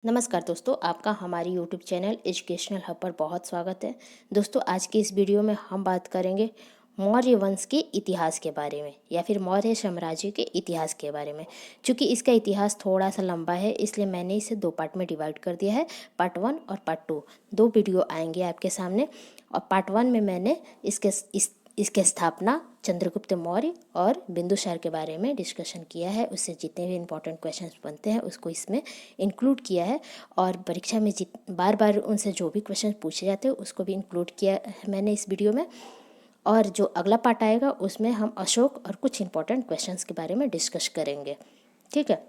नमस्कार दोस्तों, आपका हमारी यूट्यूब चैनल एजुकेशनल हब पर बहुत स्वागत है। दोस्तों, आज की इस वीडियो में हम बात करेंगे मौर्य वंश के इतिहास के बारे में या फिर मौर्य साम्राज्य के इतिहास के बारे में। चूँकि इसका इतिहास थोड़ा सा लंबा है, इसलिए मैंने इसे दो पार्ट में डिवाइड कर दिया है। पार्ट 1 और पार्ट 2 दो वीडियो आएंगे आपके सामने। और पार्ट 1 में मैंने इसके स्थापना, चंद्रगुप्त मौर्य और बिंदुसार के बारे में डिस्कशन किया है। उससे जितने भी इम्पोर्टेंट क्वेश्चंस बनते हैं उसको इसमें इंक्लूड किया है। और परीक्षा में बार बार उनसे जो भी क्वेश्चन पूछे जाते हैं उसको भी इंक्लूड किया है मैंने इस वीडियो में। और जो अगला पार्ट आएगा उसमें हम अशोक और कुछ इंपॉर्टेंट क्वेश्चंस के बारे में डिस्कस करेंगे। ठीक है,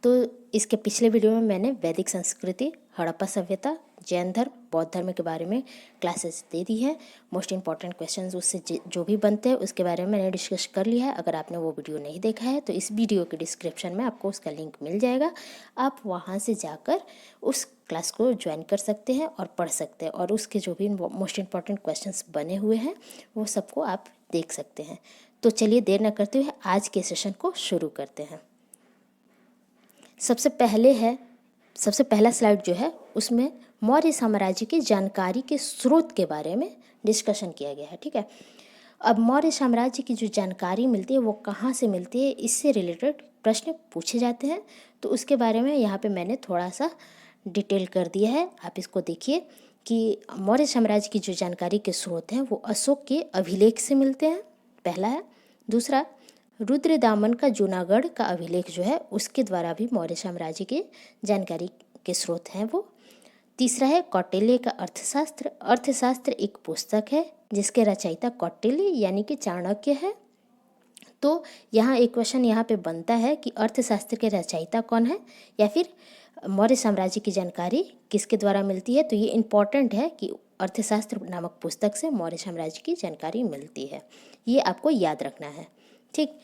तो इसके पिछले वीडियो में मैंने वैदिक संस्कृति, हड़प्पा सभ्यता, जैन धर्म, बौद्ध धर्म के बारे में क्लासेस दे दी है। मोस्ट इंपॉर्टेंट क्वेश्चंस उससे जो भी बनते हैं उसके बारे में मैंने डिस्कस कर लिया है। अगर आपने वो वीडियो नहीं देखा है तो इस वीडियो के डिस्क्रिप्शन में आपको उसका लिंक मिल जाएगा। आप वहाँ से जाकर उस क्लास को ज्वाइन कर सकते हैं और पढ़ सकते हैं, और उसके जो भी मोस्ट इंपॉर्टेंट क्वेश्चंस बने हुए हैं वो सबको आप देख सकते हैं। तो चलिए देर न करते हुए आज के सेशन को शुरू करते हैं। सबसे पहला स्लाइड जो है उसमें मौर्य साम्राज्य की जानकारी के स्रोत के बारे में डिस्कशन किया गया है। ठीक है, अब मौर्य साम्राज्य की जो जानकारी मिलती है वो कहाँ से मिलती है, इससे रिलेटेड प्रश्न पूछे जाते हैं। तो उसके बारे में यहाँ पे मैंने थोड़ा सा डिटेल कर दिया है। आप इसको देखिए कि मौर्य साम्राज्य की जो जानकारी के स्रोत हैं वो अशोक के अभिलेख से मिलते हैं, पहला है। दूसरा, रुद्रदामन का जूनागढ़ का अभिलेख जो है उसके द्वारा भी मौर्य साम्राज्य की जानकारी के स्रोत हैं वो। तीसरा है कौटिल्य का अर्थशास्त्र। अर्थशास्त्र एक पुस्तक है जिसके रचयिता कौटिल्य यानी कि चाणक्य है। तो यहाँ एक क्वेश्चन यहाँ पे बनता है कि अर्थशास्त्र के रचयिता कौन है, या फिर मौर्य साम्राज्य की जानकारी किसके द्वारा मिलती है। तो ये इम्पॉर्टेंट है कि अर्थशास्त्र नामक पुस्तक से मौर्य साम्राज्य की जानकारी मिलती है, ये आपको याद रखना है। ठीक,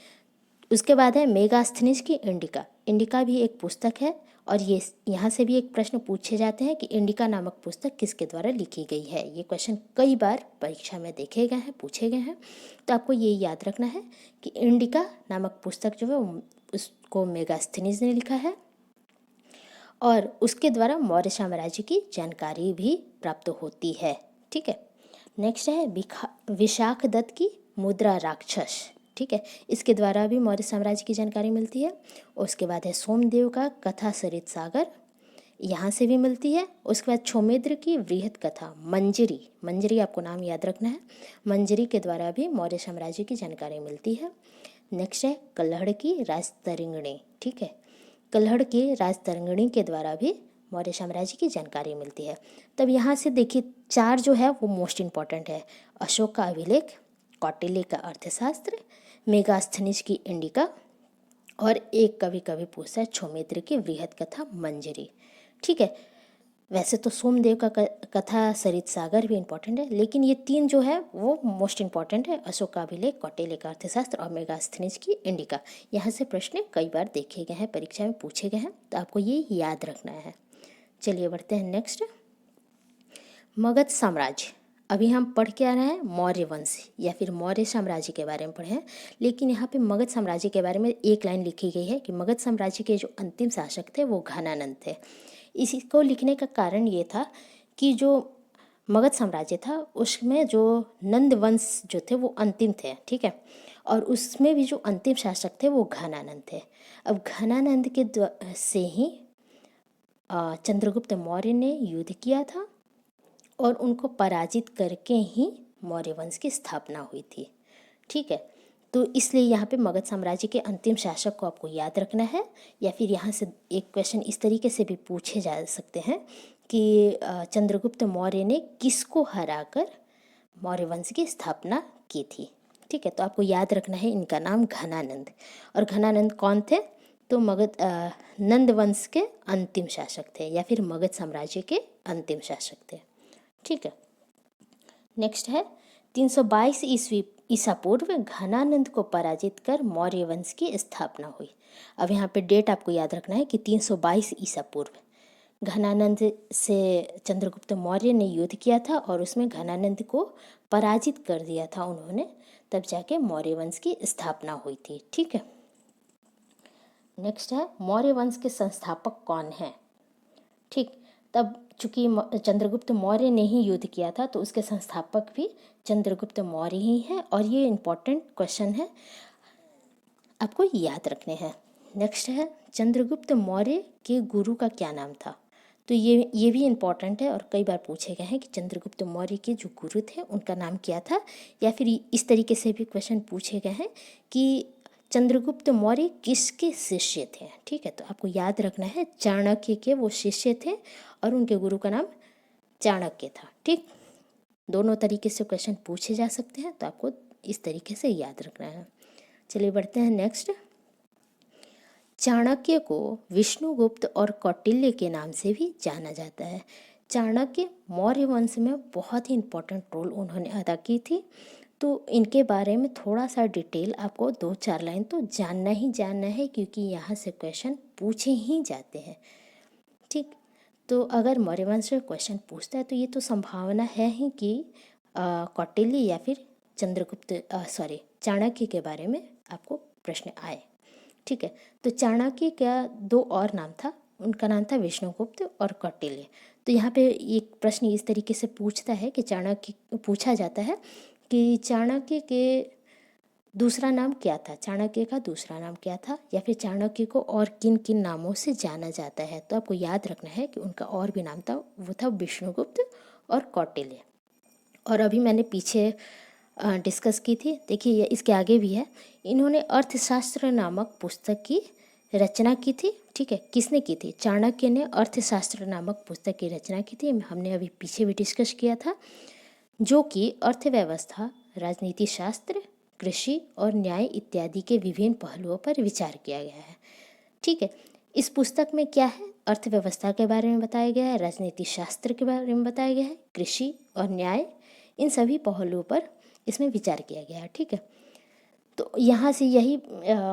उसके बाद है मेगास्थनीज की इंडिका। इंडिका भी एक पुस्तक है, और ये यहाँ से भी एक प्रश्न पूछे जाते हैं कि इंडिका नामक पुस्तक किसके द्वारा लिखी गई है। ये क्वेश्चन कई बार परीक्षा में देखे गए हैं, पूछे गए हैं। तो आपको ये याद रखना है कि इंडिका नामक पुस्तक जो है उसको मेगास्थनीज ने लिखा है, और उसके द्वारा मौर्य साम्राज्य की जानकारी भी प्राप्त होती है। ठीक है, नेक्स्ट है विशाख दत्त की मुद्रा राक्षस। ठीक है, इसके द्वारा भी मौर्य साम्राज्य की जानकारी मिलती है। और उसके बाद है सोमदेव का कथा सरित सागर, यहाँ से भी मिलती है। उसके बाद छोमेद्र की वृहत कथा मंजरी, मंजरी आपको नाम याद रखना है, मंजरी के द्वारा भी मौर्य साम्राज्य की जानकारी मिलती है। नेक्स्ट है कल्हड़ की राजतरंगिणी। ठीक है, कल्हड़ की राजतरंगिणी के द्वारा भी मौर्य साम्राज्य की जानकारी मिलती है। तब यहाँ से देखिए चार जो है वो मोस्ट इम्पॉर्टेंट है: अशोक का अभिलेख, कौटिल्य का अर्थशास्त्र, मेगास्थनीज की इंडिका, और एक कभी कभी पूछता है छोमेद्र की वृहत कथा मंजरी। ठीक है, वैसे तो सोमदेव का कथा सरित सागर भी इम्पॉर्टेंट है, लेकिन ये तीन जो है वो मोस्ट इम्पॉर्टेंट है: अशोक का अभिलेख, कौटिल्य का अर्थशास्त्र और मेगास्थनीज की इंडिका। यहाँ से प्रश्न कई बार देखे गए हैं, परीक्षा में पूछे गए हैं, तो आपको ये याद रखना है। चलिए बढ़ते हैं नेक्स्ट, मगध साम्राज्य। अभी हम पढ़ के आ रहे हैं मौर्य वंश या फिर मौर्य साम्राज्य के बारे में पढ़े हैं, लेकिन यहाँ पे मगध साम्राज्य के बारे में एक लाइन लिखी गई है कि मगध साम्राज्य के जो अंतिम शासक थे वो घनानंद थे। इसको लिखने का कारण ये था कि जो मगध साम्राज्य था उसमें जो नंद वंश जो थे वो अंतिम थे। ठीक है, और उसमें भी जो अंतिम शासक थे वो घनानंद थे। अब घनानंद के से ही चंद्रगुप्त मौर्य ने युद्ध किया था, और उनको पराजित करके ही मौर्य वंश की स्थापना हुई थी। ठीक है, तो इसलिए यहाँ पे मगध साम्राज्य के अंतिम शासक को आपको याद रखना है। या फिर यहाँ से एक क्वेश्चन इस तरीके से भी पूछे जा सकते हैं कि चंद्रगुप्त मौर्य ने किसको हराकर मौर्य वंश की स्थापना की थी। ठीक है, तो आपको याद रखना है इनका नाम घनानंद। और घनानंद कौन थे? तो मगध नंद वंश के अंतिम शासक थे, या फिर मगध साम्राज्य के अंतिम शासक थे। ठीक है, नेक्स्ट है 322 ईसा पूर्व घनानंद को पराजित कर मौर्य वंश की स्थापना हुई। अब यहाँ पे डेट आपको याद रखना है कि 322 ईसा पूर्व घनानंद से चंद्रगुप्त मौर्य ने युद्ध किया था, और उसमें घनानंद को पराजित कर दिया था उन्होंने, तब जाके मौर्य वंश की स्थापना हुई थी। ठीक है, नेक्स्ट है मौर्य वंश के संस्थापक कौन हैं? ठीक। तब चूँकि चंद्रगुप्त मौर्य ने ही युद्ध किया था तो उसके संस्थापक भी चंद्रगुप्त मौर्य ही हैं और ये इम्पोर्टेंट क्वेश्चन है, आपको याद रखने हैं। नेक्स्ट है, चंद्रगुप्त मौर्य के गुरु का क्या नाम था? तो ये भी इम्पॉर्टेंट है और कई बार पूछे गए हैं कि चंद्रगुप्त मौर्य के जो गुरु थे उनका नाम क्या था, या फिर इस तरीके से भी क्वेश्चन पूछे गए हैं कि चंद्रगुप्त मौर्य किसके शिष्य थे। ठीक है, तो आपको याद रखना है चाणक्य के वो शिष्य थे और उनके गुरु का नाम चाणक्य था। ठीक, दोनों तरीके से क्वेश्चन पूछे जा सकते हैं, तो आपको इस तरीके से याद रखना है। चलिए बढ़ते हैं नेक्स्ट। चाणक्य को विष्णुगुप्त और कौटिल्य के नाम से भी जाना जाता है। चाणक्य मौर्य वंश में बहुत ही इम्पोर्टेंट रोल उन्होंने अदा की थी, तो इनके बारे में थोड़ा सा डिटेल आपको 2-4 लाइन तो जानना ही जानना है, क्योंकि यहाँ से क्वेश्चन पूछे ही जाते हैं। ठीक, तो अगर मौर्य वंश से क्वेश्चन पूछता है तो ये तो संभावना है ही कि कौटिल्य या फिर चाणक्य के बारे में आपको प्रश्न आए। ठीक है, तो चाणक्य का 2 और नाम था, उनका नाम था विष्णुगुप्त और कौटिल्य। तो यहाँ पे एक प्रश्न इस तरीके से पूछता है कि पूछा जाता है कि चाणक्य के दूसरा नाम क्या था, चाणक्य का दूसरा नाम क्या था, या फिर चाणक्य को और किन किन नामों से जाना जाता है। तो आपको याद रखना है कि उनका और भी नाम था, वो था विष्णुगुप्त और कौटिल्य। और अभी मैंने पीछे डिस्कस की थी, देखिए इसके आगे भी है। इन्होंने अर्थशास्त्र नामक पुस्तक की रचना की थी। ठीक है, किसने की थी? चाणक्य ने अर्थशास्त्र नामक पुस्तक की रचना की थी, हमने अभी पीछे भी डिस्कस किया था, जो कि अर्थव्यवस्था, राजनीति शास्त्र, कृषि और न्याय इत्यादि के विभिन्न पहलुओं पर विचार किया गया है। ठीक है, इस पुस्तक में क्या है? अर्थव्यवस्था के बारे में बताया गया है, राजनीति शास्त्र के बारे में बताया गया है, कृषि और न्याय, इन सभी पहलुओं पर इसमें विचार किया गया है। ठीक है, तो यहाँ से यही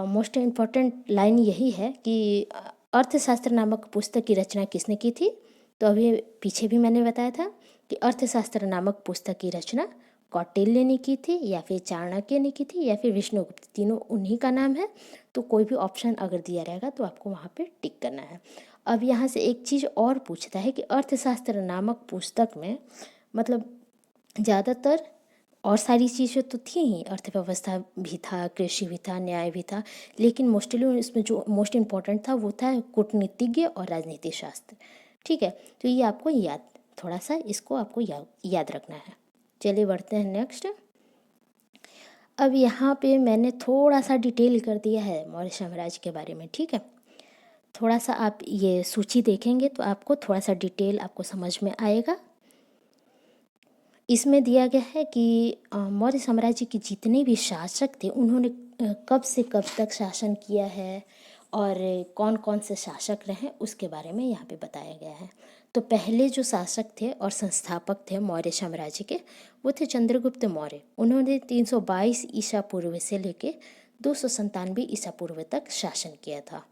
मोस्ट इम्पॉर्टेंट लाइन यही है कि अर्थशास्त्र नामक पुस्तक की रचना किसने की थी? तो अभी पीछे भी मैंने बताया था कि अर्थशास्त्र नामक पुस्तक की रचना कौटिल्य ने की थी, या फिर चाणक्य ने की थी, या फिर विष्णुगुप्त, तीनों उन्हीं का नाम है। तो कोई भी ऑप्शन अगर दिया रहेगा तो आपको वहाँ पे टिक करना है। अब यहाँ से एक चीज़ और पूछता है कि अर्थशास्त्र नामक पुस्तक में मतलब ज़्यादातर और सारी चीज़ें तो थी ही, अर्थव्यवस्था भी था, कृषि भी था, न्याय भी था, लेकिन मोस्टली इसमें जो मोस्ट इम्पॉर्टेंट था वो था कूटनीतिज्ञ और राजनीति शास्त्र। ठीक है, तो ये आपको थोड़ा सा इसको आपको याद रखना है। चलिए बढ़ते हैं नेक्स्ट। अब यहाँ पे मैंने थोड़ा सा डिटेल कर दिया है मौर्य साम्राज्य के बारे में। ठीक है, थोड़ा सा आप ये सूची देखेंगे तो आपको थोड़ा सा डिटेल आपको समझ में आएगा। इसमें दिया गया है कि मौर्य साम्राज्य के जितने भी शासक थे उन्होंने कब से कब तक शासन किया है और कौन कौन से शासक रहे उसके बारे में यहाँ पे बताया गया है। तो पहले जो शासक थे और संस्थापक थे मौर्य साम्राज्य के, वो थे चंद्रगुप्त मौर्य। उन्होंने 322 ईसा पूर्व से लेके 297 ईसा पूर्व तक शासन किया था।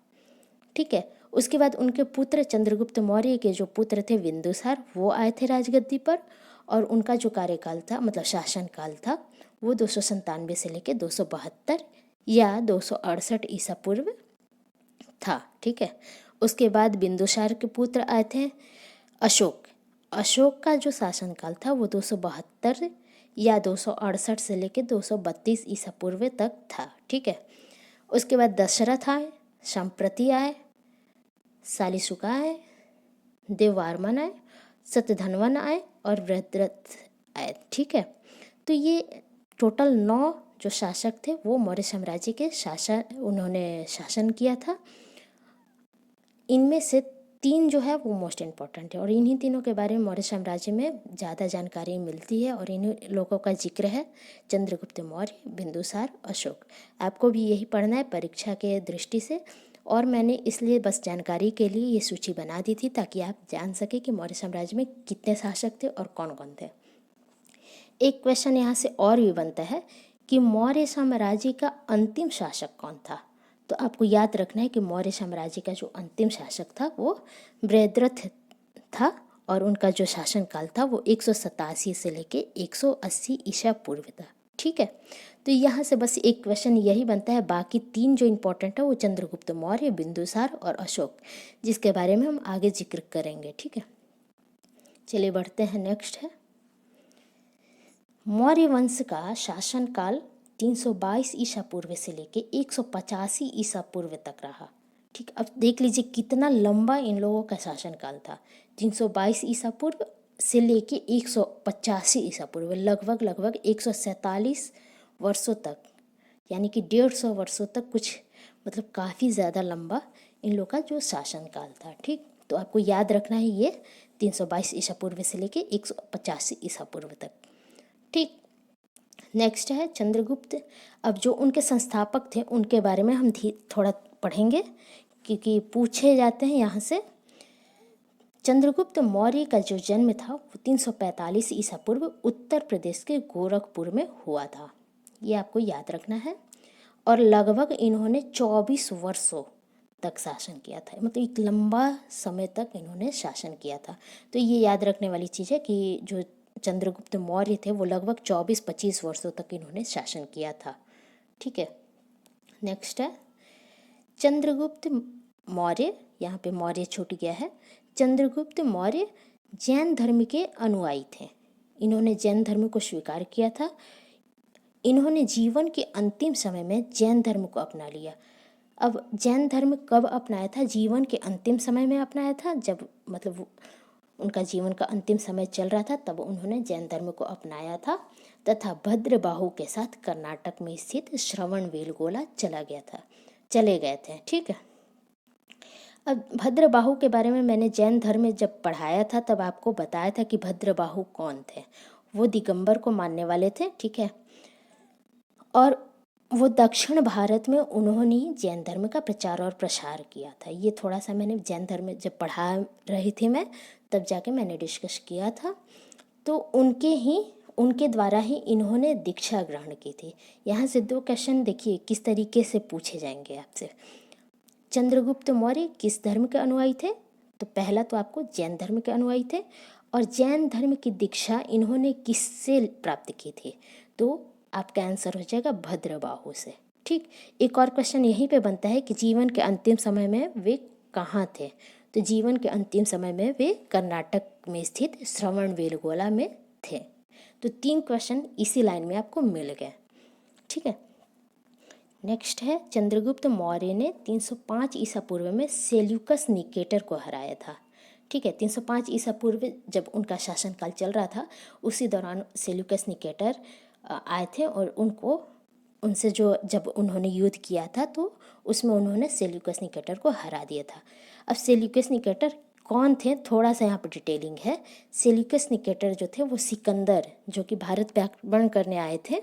ठीक है, उसके बाद उनके पुत्र चंद्रगुप्त मौर्य के जो पुत्र थे बिंदुसार, वो आए थे राजगद्दी पर, और उनका जो कार्यकाल था मतलब शासन काल था वो 297 से लेकर 272 या 268 ईसा पूर्व था। ठीक है, उसके बाद बिंदुसार के पुत्र आए थे अशोक। अशोक का जो शासनकाल था वो 272 या 268 से लेकर 232 ईसा पूर्व तक था। ठीक है, उसके बाद दशरथ आए, संप्रति आए, शालिशुका आए, देववर्मन आए, शतधन्वन आए और बृहद्रथ आए। ठीक है, तो ये टोटल 9 जो शासक थे वो मौर्य साम्राज्य के उन्होंने शासन किया था। इनमें से 3 जो है वो मोस्ट इम्पॉर्टेंट है और इन्हीं तीनों के बारे में मौर्य साम्राज्य में ज़्यादा जानकारी मिलती है और इन्हीं लोगों का जिक्र है, चंद्रगुप्त मौर्य, बिंदुसार, अशोक। आपको भी यही पढ़ना है परीक्षा के दृष्टि से, और मैंने इसलिए बस जानकारी के लिए ये सूची बना दी थी ताकि आप जान सके कि मौर्य साम्राज्य में कितने शासक थे और कौन कौन थे। एक क्वेश्चन यहाँ से और भी बनता है कि मौर्य साम्राज्य का अंतिम शासक कौन था? तो आपको याद रखना है कि मौर्य साम्राज्य का जो अंतिम शासक था वो बृहद्रथ था और उनका जो शासनकाल था वो 187 से लेके 180 ईसा पूर्व था। ठीक है। तो यहाँ से बस एक क्वेश्चन यही बनता है, बाकी 3 जो इम्पोर्टेंट है वो चंद्रगुप्त मौर्य, बिंदुसार और अशोक, जिसके बारे में हम आगे जिक्र करेंगे, ठीक है। चलिए बढ़ते हैं, नेक्स्ट है मौर्य वंश का शासनकाल 322 ईसा पूर्व से लेके 185 ईसा पूर्व तक रहा, ठीक। अब देख लीजिए कितना लंबा इन लोगों का शासनकाल था, 322 ईसा पूर्व से लेके 185 ईसा पूर्व, लगभग 147 वर्षों तक, यानी कि 150 वर्षों तक, कुछ मतलब काफ़ी ज़्यादा लंबा इन लोग का जो शासनकाल था, ठीक। तो आपको याद रखना है ये 322 ईसा पूर्व से लेके 185 ईसा पूर्व तक, ठीक। नेक्स्ट है चंद्रगुप्त। अब जो उनके संस्थापक थे उनके बारे में हम थोड़ा पढ़ेंगे, क्योंकि पूछे जाते हैं यहाँ से। चंद्रगुप्त मौर्य का जो जन्म था वो 345 ईसा पूर्व उत्तर प्रदेश के गोरखपुर में हुआ था, ये आपको याद रखना है। और लगभग इन्होंने 24 वर्षों तक शासन किया था, मतलब एक लंबा समय तक इन्होंने शासन किया था। तो ये याद रखने वाली चीज़ है कि जो चंद्रगुप्त मौर्य थे वो लगभग 24-25 वर्षों तक इन्होंने शासन किया था, ठीक है। नेक्स्ट है चंद्रगुप्त मौर्य, यहाँ पे मौर्य छूट गया है। चंद्रगुप्त मौर्य जैन धर्म के अनुयायी थे, इन्होंने जैन धर्म को स्वीकार किया था। इन्होंने जीवन के अंतिम समय में जैन धर्म को अपना लिया। अब जैन धर्म कब अपनाया था? जीवन के अंतिम समय में अपनाया था, जब मतलब उनका जीवन का अंतिम समय चल रहा था तब उन्होंने जैन धर्म को अपनाया था, तथा भद्रबाहु के साथ कर्नाटक में स्थित श्रवणबेलगोला चले गए थे, ठीक है। अब भद्रबाहु के बारे में मैंने जैन धर्म में जब पढ़ाया था तब आपको बताया था कि भद्रबाहु कौन थे। वो दिगंबर को मानने वाले थे, ठीक है। और वो दक्षिण भारत में उन्होंने ही जैन धर्म का प्रचार और प्रसार किया था। ये थोड़ा सा मैंने जैन धर्म में जब पढ़ा रही थी मैं, तब जाके मैंने डिस्कस किया था। तो उनके द्वारा ही इन्होंने दीक्षा ग्रहण की थी। यहाँ से 2 क्वेश्चन देखिए किस तरीके से पूछे जाएंगे आपसे। चंद्रगुप्त मौर्य किस धर्म के अनुयायी थे? तो पहला तो आपको जैन धर्म के अनुयायी थे, और जैन धर्म की दीक्षा इन्होंने किससे प्राप्त की थी? तो आपका आंसर हो जाएगा भद्रबाहु से, ठीक। एक और क्वेश्चन यहीं पे बनता है कि जीवन के अंतिम समय में वे कहाँ थे? तो जीवन के अंतिम समय में वे कर्नाटक में स्थित श्रवणबेलगोला में थे। तो 3 क्वेश्चन इसी लाइन में आपको मिल गए, ठीक है। नेक्स्ट है चंद्रगुप्त मौर्य ने 305 ईसा पूर्व में सेल्यूकस निकेटर को हराया था, ठीक है। 305 ईसा पूर्व जब उनका शासनकाल चल रहा था, उसी दौरान सेल्यूकस निकेटर आए थे, और उनसे जब उन्होंने युद्ध किया था तो उसमें उन्होंने सेल्यूकस निकेटर को हरा दिया था। अब सेल्यूकस निकेटर कौन थे, थोड़ा सा यहाँ पर डिटेलिंग है। सेल्यूकस निकेटर जो थे वो सिकंदर, जो कि भारत पे आक्रमण करने आए थे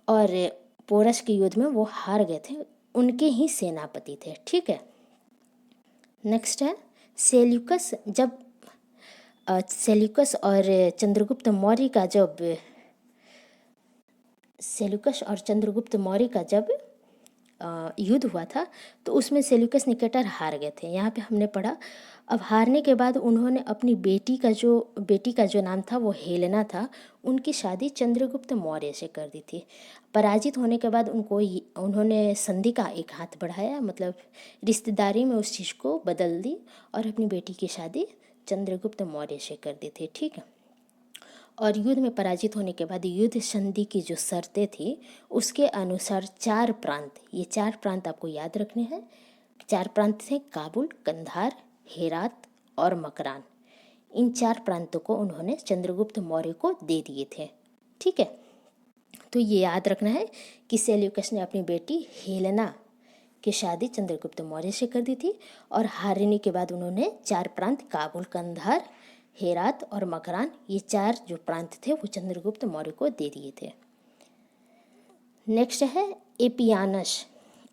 और पोरस के युद्ध में वो हार गए थे, उनके ही सेनापति थे, ठीक है। नेक्स्ट है सेल्यूकस और चंद्रगुप्त मौर्य का जब युद्ध हुआ था तो उसमें सेल्यूकस निकेटर हार गए थे, यहाँ पे हमने पढ़ा। अब हारने के बाद उन्होंने अपनी बेटी का जो नाम था वो हेलेना था, उनकी शादी चंद्रगुप्त मौर्य से कर दी थी। पराजित होने के बाद उन्होंने संधि का एक हाथ बढ़ाया, मतलब रिश्तेदारी में उस चीज़ को बदल दी और अपनी बेटी की शादी चंद्रगुप्त मौर्य से कर दी थी, ठीक है। और युद्ध में पराजित होने के बाद युद्ध संधि की जो शर्तें थी उसके अनुसार 4 प्रांत, ये 4 प्रांत आपको याद रखने हैं। 4 प्रांत थे काबुल, कंधार, हेरात और मकरान। इन 4 प्रांतों को उन्होंने चंद्रगुप्त मौर्य को दे दिए थे, ठीक है। तो ये याद रखना है कि सेल्यूकस ने अपनी बेटी हेलेना की शादी चंद्रगुप्त मौर्य से कर दी थी, और हारने के बाद उन्होंने 4 प्रांत काबुल, कंधार, हेरात और मकरान, ये 4 जो प्रांत थे वो चंद्रगुप्त मौर्य को दे दिए थे। नेक्स्ट है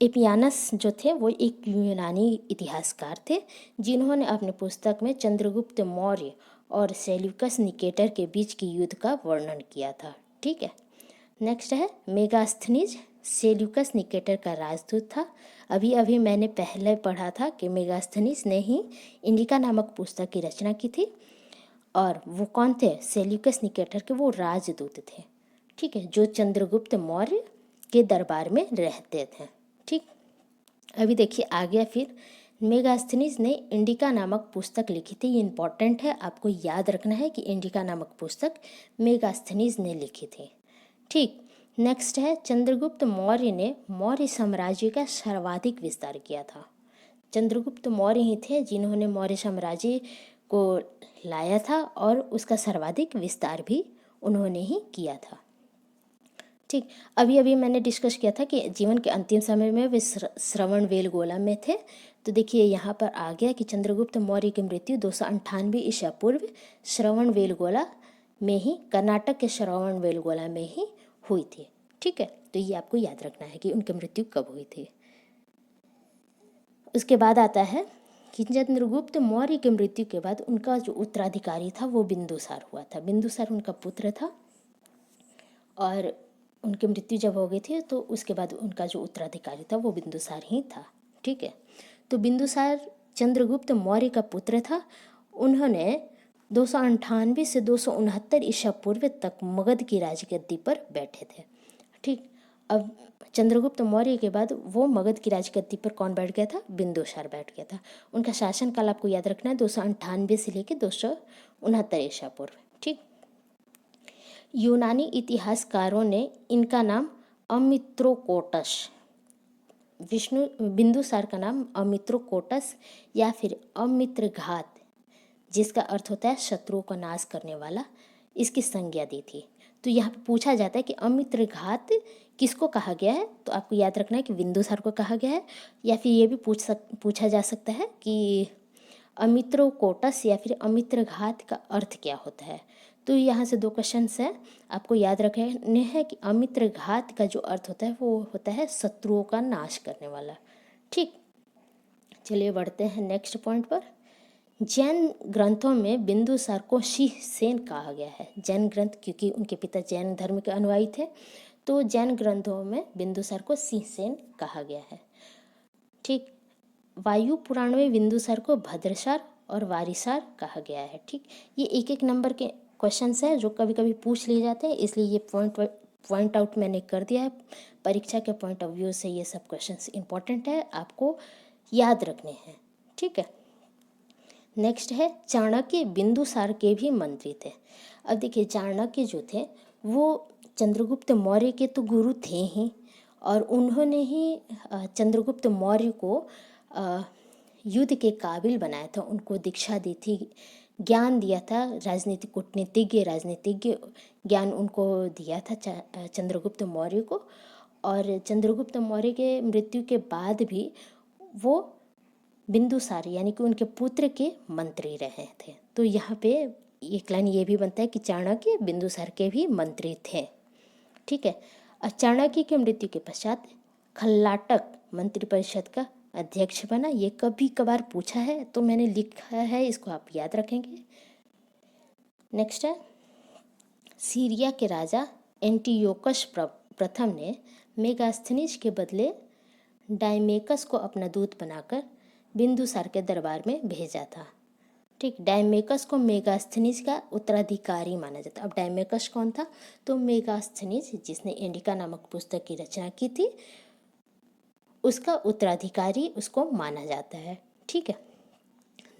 एपियानस जो थे वो एक यूनानी इतिहासकार थे, जिन्होंने अपने पुस्तक में चंद्रगुप्त मौर्य और सेल्यूकस निकेटर के बीच की युद्ध का वर्णन किया था, ठीक है। नेक्स्ट है मेगास्थनीज, सेल्यूकस निकेटर का राजदूत था। अभी मैंने पहले पढ़ा था कि मेगास्थनीज ने ही इंडिका नामक पुस्तक की रचना की थी, और वो कौन थे? सेल्यूकस निकेटर के वो राजदूत थे, ठीक है, जो चंद्रगुप्त मौर्य के दरबार में रहते थे। ठीक, अभी देखिए आ गया फिर मेगास्थनीज ने इंडिका नामक पुस्तक लिखी थी। ये इम्पॉर्टेंट है, आपको याद रखना है कि इंडिका नामक पुस्तक मेगास्थनीज ने लिखी थी। ठीक, नेक्स्ट है चंद्रगुप्त मौर्य ने मौर्य साम्राज्य का सर्वाधिक विस्तार किया था। चंद्रगुप्त मौर्य ही थे जिन्होंने मौर्य साम्राज्य को लाया था और उसका सर्वाधिक विस्तार भी उन्होंने ही किया था। ठीक, अभी अभी मैंने डिस्कस किया था कि जीवन के अंतिम समय में वे श्रवणबेलगोला में थे। तो देखिए यहाँ पर आ गया कि चंद्रगुप्त मौर्य की मृत्यु 298 ईसा पूर्व श्रवणबेलगोला में ही, कर्नाटक के श्रवणबेलगोला में ही हुई थी। ठीक है, तो ये आपको याद रखना है कि उनकी मृत्यु कब हुई थी। उसके बाद आता है कि चंद्रगुप्त मौर्य की मृत्यु के बाद उनका जो उत्तराधिकारी था वो बिंदुसार हुआ था। बिंदुसार उनका पुत्र था और उनकी मृत्यु जब हो गई थी तो उसके बाद उनका जो उत्तराधिकारी था वो बिंदुसार ही था। ठीक है, तो बिंदुसार चंद्रगुप्त मौर्य का पुत्र था। उन्होंने 298 से 269 ईसा पूर्व तक मगध की राजगद्दी पर बैठे थे। ठीक, अब चंद्रगुप्त मौर्य के बाद वो मगध की राजगद्दी पर कौन बैठ गया था? बिंदुसार बैठ गया था। उनका शासनकाल आपको याद रखना है 298 से लेकर 269 ईसा पूर्व। ठीक, यूनानी इतिहासकारों ने इनका नाम अमित्रोकोटस, बिंदुसार का नाम अमित्रोकोटस या फिर अमित्रघात, जिसका अर्थ होता है शत्रुओं का नाश करने वाला, इसकी संज्ञा दी थी। तो यहाँ पे पूछा जाता है कि अमित्रघात किसको कहा गया है? तो आपको याद रखना है कि बिंदुसार को कहा गया है। या फिर ये भी पूछा जा सकता है कि अमित्रोकोटस या फिर अमित्रघात का अर्थ क्या होता है। तो यहाँ से दो क्वेश्चंस हैं, आपको याद रखने हैं कि अमित्रघात का जो अर्थ होता है वो होता है शत्रुओं का नाश करने वाला। ठीक, चलिए बढ़ते हैं नेक्स्ट पॉइंट पर। जैन ग्रंथों में बिंदुसार को शिवसेन कहा गया है। जैन ग्रंथ, क्योंकि उनके पिता जैन धर्म के अनुयायी थे, तो जैन ग्रंथों में बिंदुसार को शिवसेन कहा गया है। ठीक, वायु पुराण में बिंदुसार को भद्रसार और वारिसार कहा गया है। ठीक, ये एक एक नंबर के क्वेश्चंस हैं जो कभी कभी पूछ लिए जाते हैं, इसलिए ये पॉइंट आउट मैंने कर दिया है। परीक्षा के पॉइंट ऑफ व्यू से ये सब क्वेश्चंस इंपॉर्टेंट है, आपको याद रखने हैं। ठीक है, नेक्स्ट है चाणक्य बिंदुसार के भी मंत्री थे। अब देखिए चाणक्य जो थे वो चंद्रगुप्त मौर्य के तो गुरु थे ही, और उन्होंने ही चंद्रगुप्त मौर्य को युद्ध के काबिल बनाया था, उनको दीक्षा दी थी, ज्ञान दिया था, राजनीतिज्ञ ज्ञान उनको दिया था चंद्रगुप्त मौर्य को। और चंद्रगुप्त मौर्य के मृत्यु के बाद भी वो बिंदुसार यानी कि उनके पुत्र के मंत्री रहे थे। तो यहाँ पे एक लाइन ये भी बनता है कि चाणक्य बिंदुसार के भी मंत्री थे। ठीक है, चाणक्य की मृत्यु के पश्चात खल्लाटक मंत्रिपरिषद का अध्यक्ष बना। ये कभी कभार पूछा है तो मैंने लिखा है, इसको आप याद रखेंगे। नेक्स्ट है सीरिया के राजा एंटियोकस प्रथम ने मेगास्थनीज के बदले डायमेकस को अपना दूत बनाकर बिंदुसार के दरबार में भेजा था। ठीक, डायमेकस को मेगास्थनीज का उत्तराधिकारी माना जाता। अब डायमेकस कौन था? तो मेगास्थनीज जिसने इंडिका नामक पुस्तक की रचना की थी उसका उत्तराधिकारी उसको माना जाता है। ठीक है,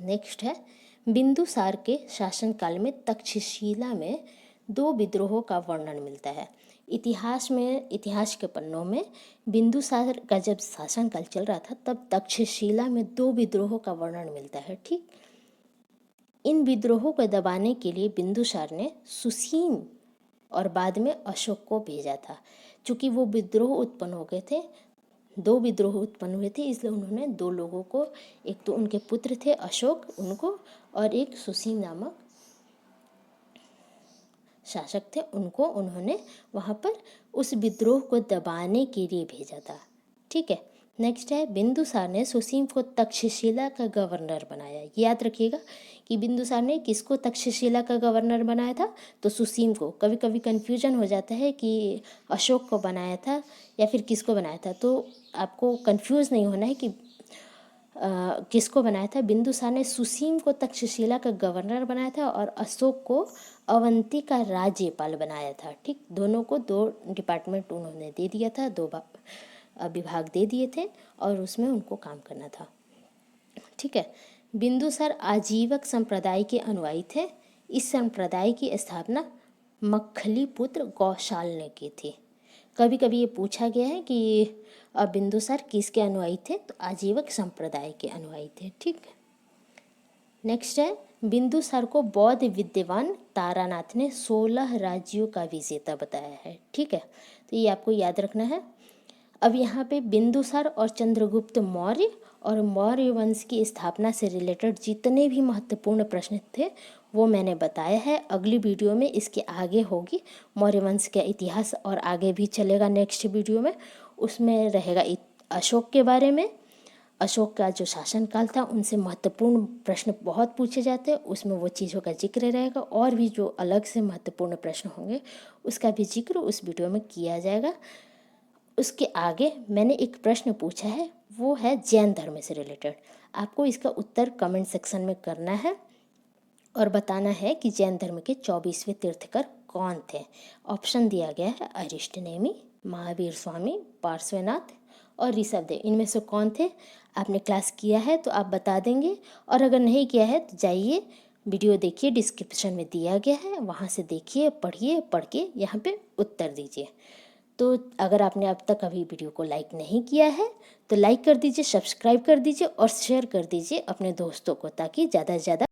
नेक्स्ट है बिंदुसार के शासनकाल में तक्षशिला में 2 विद्रोहों का वर्णन मिलता है। इतिहास के पन्नों में बिंदुसार का जब शासनकाल चल रहा था तब तक्षशिला में 2 विद्रोहों का वर्णन मिलता है। ठीक, इन विद्रोहों को दबाने के लिए बिंदुसार ने सुसीम और बाद में अशोक को भेजा था। चूँकि वो विद्रोह उत्पन्न हो गए थे, 2 विद्रोह उत्पन्न हुए थे, इसलिए उन्होंने 2 लोगों को, एक तो उनके पुत्र थे अशोक उनको, और एक सुसीम नामक शासक थे उनको, उन्होंने वहाँ पर उस विद्रोह को दबाने के लिए भेजा था। ठीक है, नेक्स्ट है बिंदुसार ने सुसीम को तक्षशिला का गवर्नर बनाया। याद रखिएगा कि बिंदुसार ने किसको तक्षशिला का गवर्नर बनाया था? तो सुसीम को। कभी कभी कन्फ्यूजन हो जाता है कि अशोक को बनाया था या फिर किसको बनाया था, तो आपको कंफ्यूज नहीं होना है कि किसको बनाया था? बिंदुसार ने सुसीम को तक्षशिला का गवर्नर बनाया था और अशोक को अवंती का राज्यपाल बनाया था। ठीक, दोनों को 2 डिपार्टमेंट उन्होंने दे दिया था, 2 विभाग दे दिए थे और उसमें उनको काम करना था। ठीक है, बिंदुसार आजीवक संप्रदाय के अनुयायी थे। इस संप्रदाय की स्थापना मक्खली पुत्र कौशाल ने की थी। कभी कभी ये पूछा गया है कि बिंदुसार किसके अनुयायी थे? तो आजीवक संप्रदाय के अनुयायी थे। ठीक, नेक्स्ट है, बिंदुसार को बौद्ध विद्वान तारानाथ ने 16 राज्यों का विजेता बताया है। ठीक है, तो ये आपको याद रखना है। अब यहाँ पे बिंदुसार और चंद्रगुप्त मौर्य और मौर्य वंश की स्थापना से रिलेटेड जितने भी महत्वपूर्ण प्रश्न थे वो मैंने बताया है। अगली वीडियो में इसके आगे होगी मौर्य वंश का इतिहास और आगे भी चलेगा। नेक्स्ट वीडियो में उसमें रहेगा अशोक के बारे में। अशोक का जो शासनकाल था उनसे महत्वपूर्ण प्रश्न बहुत पूछे जाते हैं, उसमें वो चीज़ों का जिक्र रहेगा और भी जो अलग से महत्वपूर्ण प्रश्न होंगे उसका भी जिक्र उस वीडियो में किया जाएगा। उसके आगे मैंने एक प्रश्न पूछा है, वो है जैन धर्म से रिलेटेड। आपको इसका उत्तर कमेंट सेक्शन में करना है और बताना है कि जैन धर्म के 24वें तीर्थकर कौन थे। ऑप्शन दिया गया है अरिष्टनेमी, महावीर स्वामी, पार्श्वनाथ और ऋषभदेव। इनमें से कौन थे? आपने क्लास किया है तो आप बता देंगे, और अगर नहीं किया है तो जाइए वीडियो देखिए, डिस्क्रिप्शन में दिया गया है, वहाँ से देखिए, पढ़िए, पढ़ के यहाँ पे उत्तर दीजिए। तो अगर आपने अब तक अभी वीडियो को लाइक नहीं किया है तो लाइक कर दीजिए, सब्सक्राइब कर दीजिए और शेयर कर दीजिए अपने दोस्तों को, ताकि ज़्यादा से ज़्यादा